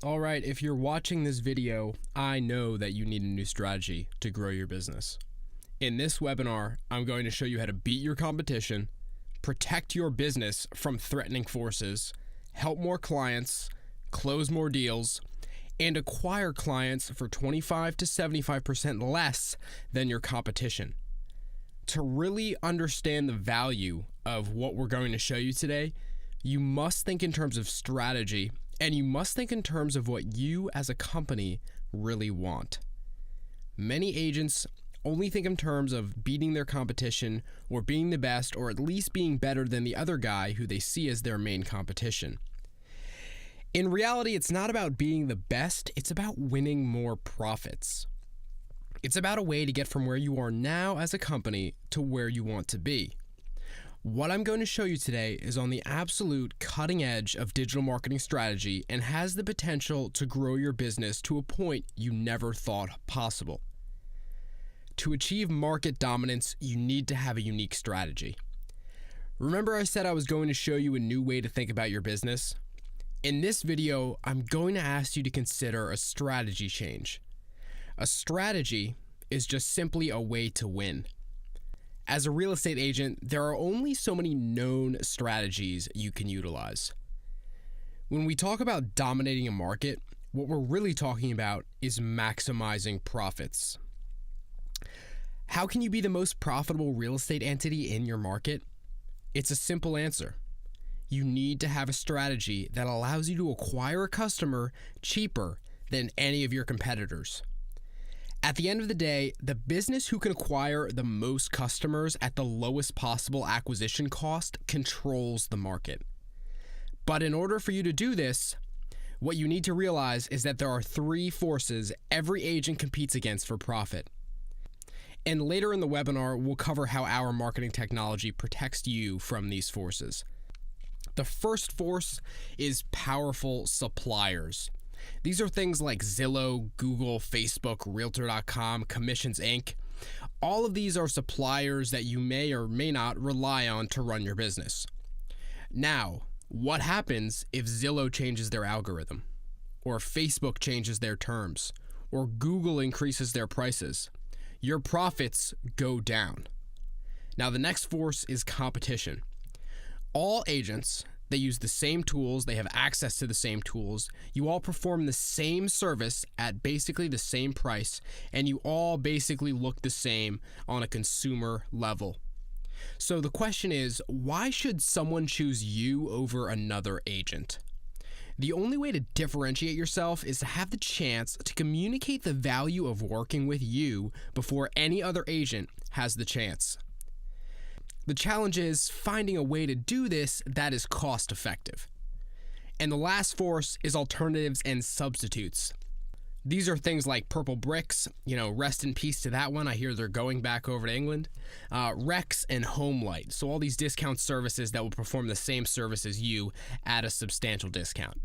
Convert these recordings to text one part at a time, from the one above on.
All right, if you're watching this video, I know that you need a new strategy to grow your business. In this webinar, I'm going to show you how to beat your competition, protect your business from threatening forces, help more clients, close more deals, and acquire clients for 25 to 75% less than your competition. To really understand the value of what we're going to show you today, you must think in terms of strategy, and you must think in terms of what you as a company really want. Many agents only think in terms of beating their competition or being the best, or at least being better than the other guy who they see as their main competition. In reality, it's not about being the best, it's about winning more profits. It's about a way to get from where you are now as a company to where you want to be. What I'm going to show you today is on the absolute cutting edge of digital marketing strategy and has the potential to grow your business to a point you never thought possible. To achieve market dominance, you need to have a unique strategy. Remember I said I was going to show you a new way to think about your business? In this video, I'm going to ask you to consider a strategy change. A strategy is just simply a way to win. As a real estate agent, there are only so many known strategies you can utilize. When we talk about dominating a market, what we're really talking about is maximizing profits. How can you be the most profitable real estate entity in your market? It's a simple answer. You need to have a strategy that allows you to acquire a customer cheaper than any of your competitors. At the end of the day, the business who can acquire the most customers at the lowest possible acquisition cost controls the market. But in order for you to do this, what you need to realize is that there are three forces every agent competes against for profit. And later in the webinar, we'll cover how our marketing technology protects you from these forces. The first force is powerful suppliers. These are things like Zillow, Google, Facebook, Realtor.com, Commissions Inc. All of these are suppliers that you may or may not rely on to run your business. Now, what happens if Zillow changes their algorithm, or Facebook changes their terms, or Google increases their prices? Your profits go down. Now, the next force is competition. All agents, they use the same tools, they have access to the same tools, you all perform the same service at basically the same price, and you all basically look the same on a consumer level. So the question is, why should someone choose you over another agent? The only way to differentiate yourself is to have the chance to communicate the value of working with you before any other agent has the chance. The challenge is finding a way to do this that is cost effective. And the last force is alternatives and substitutes. These are things like Purple Bricks, rest in peace to that one. I hear they're going back over to England. Rex and Homelight. So all these discount services that will perform the same service as you at a substantial discount.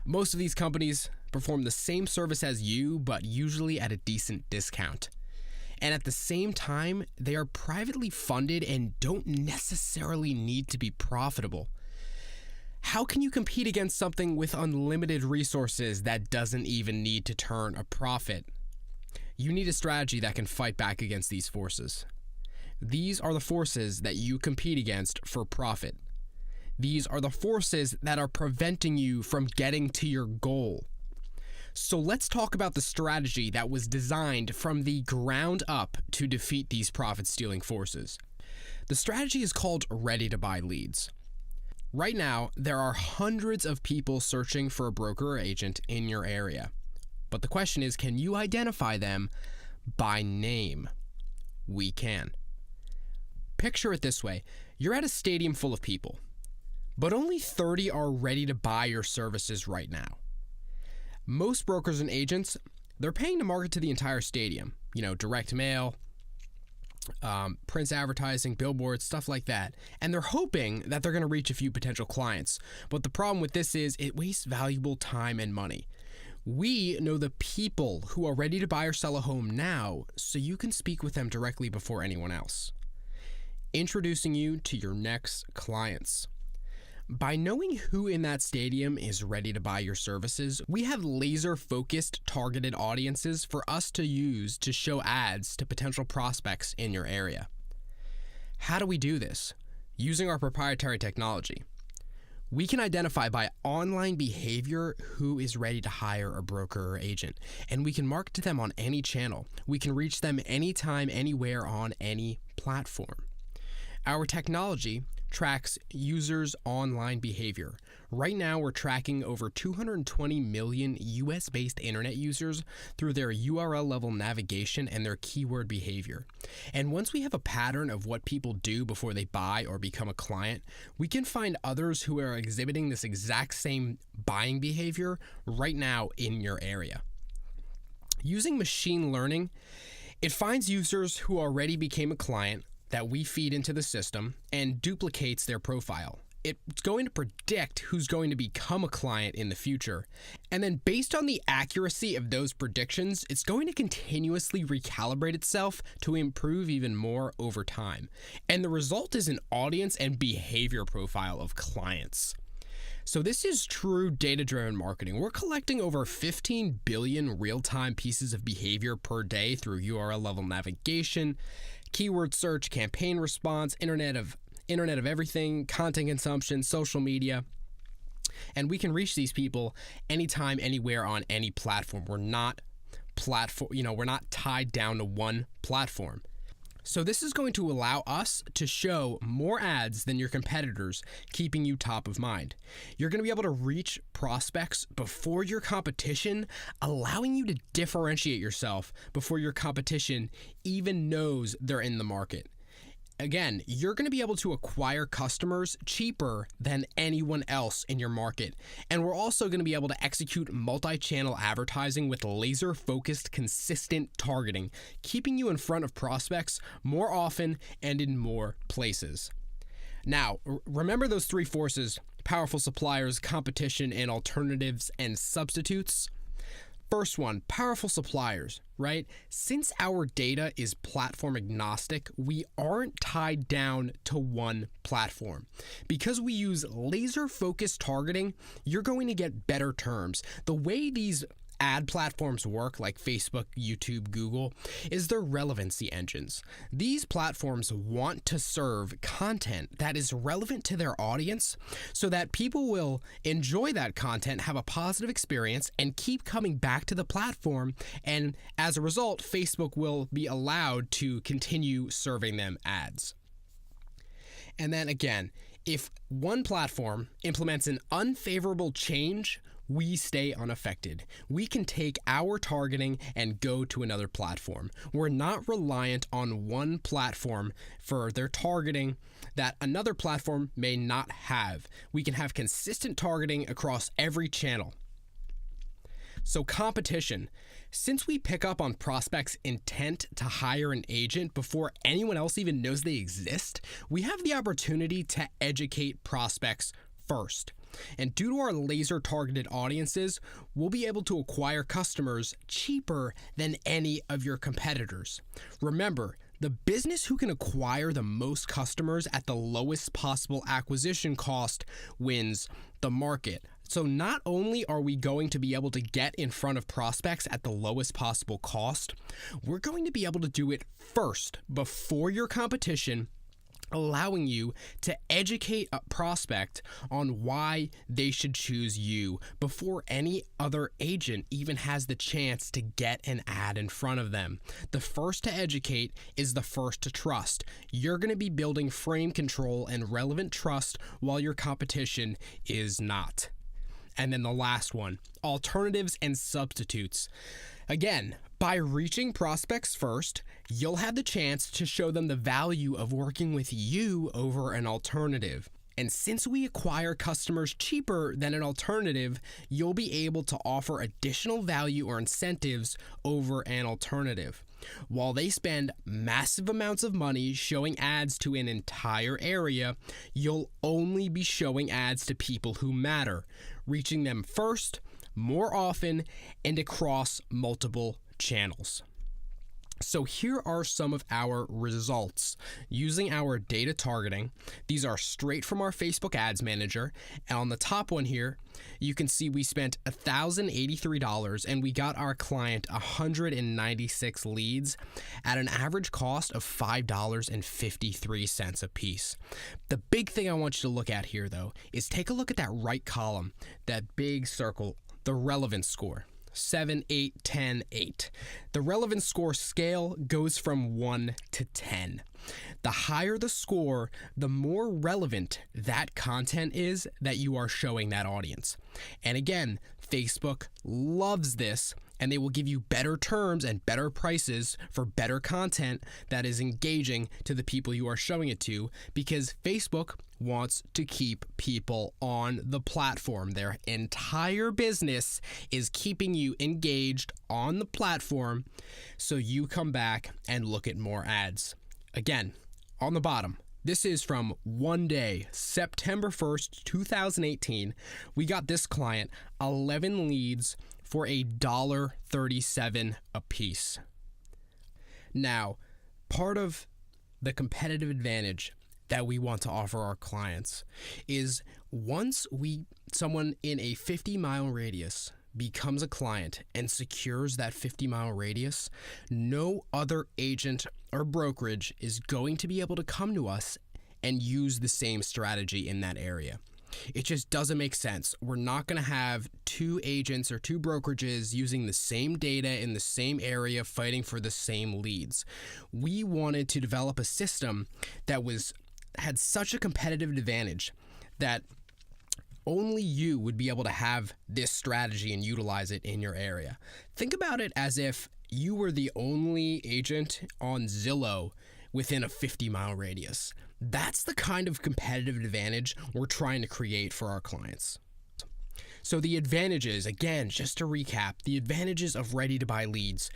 Most of these companies perform the same service as you, but usually at a decent discount. And at the same time, they are privately funded and don't necessarily need to be profitable. How can you compete against something with unlimited resources that doesn't even need to turn a profit? You need a strategy that can fight back against these forces. These are the forces that you compete against for profit. These are the forces that are preventing you from getting to your goal. So let's talk about the strategy that was designed from the ground up to defeat these profit-stealing forces. The strategy is called Ready to Buy Leads. Right now, there are hundreds of people searching for a broker or agent in your area. But the question is, can you identify them by name? We can. Picture it this way. You're at a stadium full of people, but only 30 are ready to buy your services right now. Most brokers and agents, they're paying to market to the entire stadium, direct mail, print advertising, billboards, stuff like that. And they're hoping that they're going to reach a few potential clients. But the problem with this is it wastes valuable time and money. We know the people who are ready to buy or sell a home now, so you can speak with them directly before anyone else. Introducing you to your next clients. By knowing who in that stadium is ready to buy your services, we have laser-focused targeted audiences for us to use to show ads to potential prospects in your area. How do we do this? Using our proprietary technology. We can identify by online behavior who is ready to hire a broker or agent, and we can market to them on any channel. We can reach them anytime, anywhere, on any platform. Our technology tracks users' online behavior. Right now, we're tracking over 220 million US-based internet users through their URL-level navigation and their keyword behavior. And once we have a pattern of what people do before they buy or become a client, we can find others who are exhibiting this exact same buying behavior right now in your area. Using machine learning, it finds users who already became a client that we feed into the system and duplicates their profile. It's going to predict who's going to become a client in the future. And then based on the accuracy of those predictions, it's going to continuously recalibrate itself to improve even more over time. And the result is an audience and behavior profile of clients. So this is true data-driven marketing. We're collecting over 15 billion real-time pieces of behavior per day through URL-level navigation, keyword search, campaign response, Internet of Everything, content consumption, social media. And we can reach these people anytime, anywhere, on any platform. We're not tied down to one platform. So this is going to allow us to show more ads than your competitors, keeping you top of mind. You're going to be able to reach prospects before your competition, allowing you to differentiate yourself before your competition even knows they're in the market. Again, you're going to be able to acquire customers cheaper than anyone else in your market. And we're also going to be able to execute multi-channel advertising with laser-focused, consistent targeting, keeping you in front of prospects more often and in more places. Now, remember those three forces: powerful suppliers, competition, and alternatives and substitutes. First one, powerful suppliers, right? Since our data is platform agnostic, we aren't tied down to one platform. Because we use laser-focused targeting, you're going to get better terms. The way these ad platforms work, like Facebook, YouTube, Google, is their relevancy engines. These platforms want to serve content that is relevant to their audience so that people will enjoy that content, have a positive experience, and keep coming back to the platform. And as a result, Facebook will be allowed to continue serving them ads. And then again, if one platform implements an unfavorable change, we stay unaffected. We can take our targeting and go to another platform. We're not reliant on one platform for their targeting that another platform may not have. We can have consistent targeting across every channel. So competition. Since we pick up on prospects' intent to hire an agent before anyone else even knows they exist, we have the opportunity to educate prospects first. And due to our laser-targeted audiences, we'll be able to acquire customers cheaper than any of your competitors. Remember, the business who can acquire the most customers at the lowest possible acquisition cost wins the market. So not only are we going to be able to get in front of prospects at the lowest possible cost, we're going to be able to do it first before your competition, allowing you to educate a prospect on why they should choose you before any other agent even has the chance to get an ad in front of them. The first to educate is the first to trust. You're going to be building frame control and relevant trust while your competition is not. And then the last one, alternatives and substitutes. Again, by reaching prospects first, you'll have the chance to show them the value of working with you over an alternative. And since we acquire customers cheaper than an alternative, you'll be able to offer additional value or incentives over an alternative. While they spend massive amounts of money showing ads to an entire area, you'll only be showing ads to people who matter, reaching them first, more often, and across multiple channels. So here are some of our results using our data targeting. These are straight from our Facebook Ads Manager. And on the top one here, you can see we spent $1,083 and we got our client 196 leads at an average cost of $5.53 a piece. The big thing I want you to look at here, though, is take a look at that right column, that big circle, the relevance score. 7, 8, 10, 8. The relevance score scale goes from 1 to 10. The higher the score, the more relevant that content is that you are showing that audience. And again, Facebook loves this, and they will give you better terms and better prices for better content that is engaging to the people you are showing it to, because Facebook wants to keep people on the platform. Their entire business is keeping you engaged on the platform so you come back and look at more ads. Again, on the bottom, this is from one day, September 1st, 2018. We got this client 11 leads for $1.37 a piece. Now, part of the competitive advantage that we want to offer our clients is once someone in a 50-mile radius becomes a client and secures that 50-mile radius, no other agent or brokerage is going to be able to come to us and use the same strategy in that area. It just doesn't make sense. We're not going to have two agents or two brokerages using the same data in the same area fighting for the same leads. We wanted to develop a system that had such a competitive advantage that only you would be able to have this strategy and utilize it in your area. Think about it as if you were the only agent on Zillow within a 50-mile radius. That's the kind of competitive advantage we're trying to create for our clients. So the advantages, again, just to recap, the advantages of ready-to-buy leads.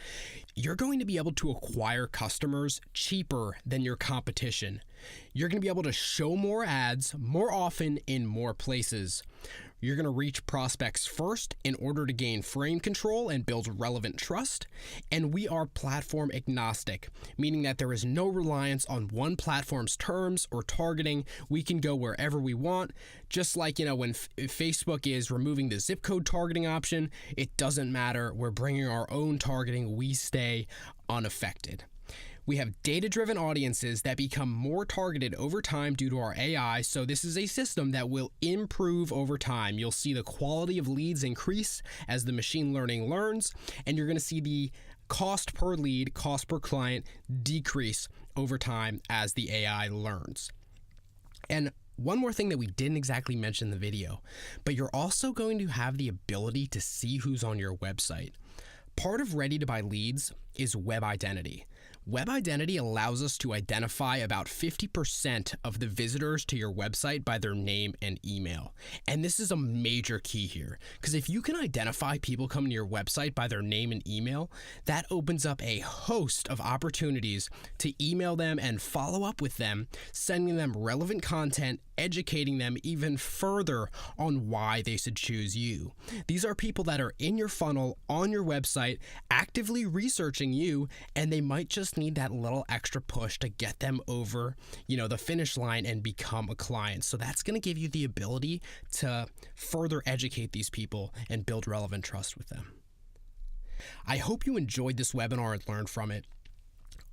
You're going to be able to acquire customers cheaper than your competition. You're going to be able to show more ads more often in more places. You're going to reach prospects first in order to gain frame control and build relevant trust. And we are platform agnostic, meaning that there is no reliance on one platform's terms or targeting. We can go wherever we want. Just like, when Facebook is removing the zip code targeting option, it doesn't matter. We're bringing our own targeting. We stay unaffected. We have data-driven audiences that become more targeted over time due to our AI, so this is a system that will improve over time. You'll see the quality of leads increase as the machine learning learns, and you're going to see the cost per lead, cost per client decrease over time as the AI learns. And one more thing that we didn't exactly mention in the video, but you're also going to have the ability to see who's on your website. Part of ready-to-buy leads is web identity. Web identity allows us to identify about 50% of the visitors to your website by their name and email. And this is a major key here, because if you can identify people coming to your website by their name and email, that opens up a host of opportunities to email them and follow up with them, sending them relevant content, educating them even further on why they should choose you. These are people that are in your funnel, on your website, actively researching you, and they might just need that little extra push to get them over, the finish line and become a client. So that's going to give you the ability to further educate these people and build relevant trust with them. I hope you enjoyed this webinar and learned from it.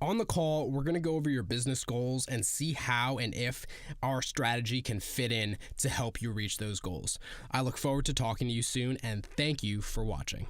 On the call, we're going to go over your business goals and see how and if our strategy can fit in to help you reach those goals. I look forward to talking to you soon, and thank you for watching.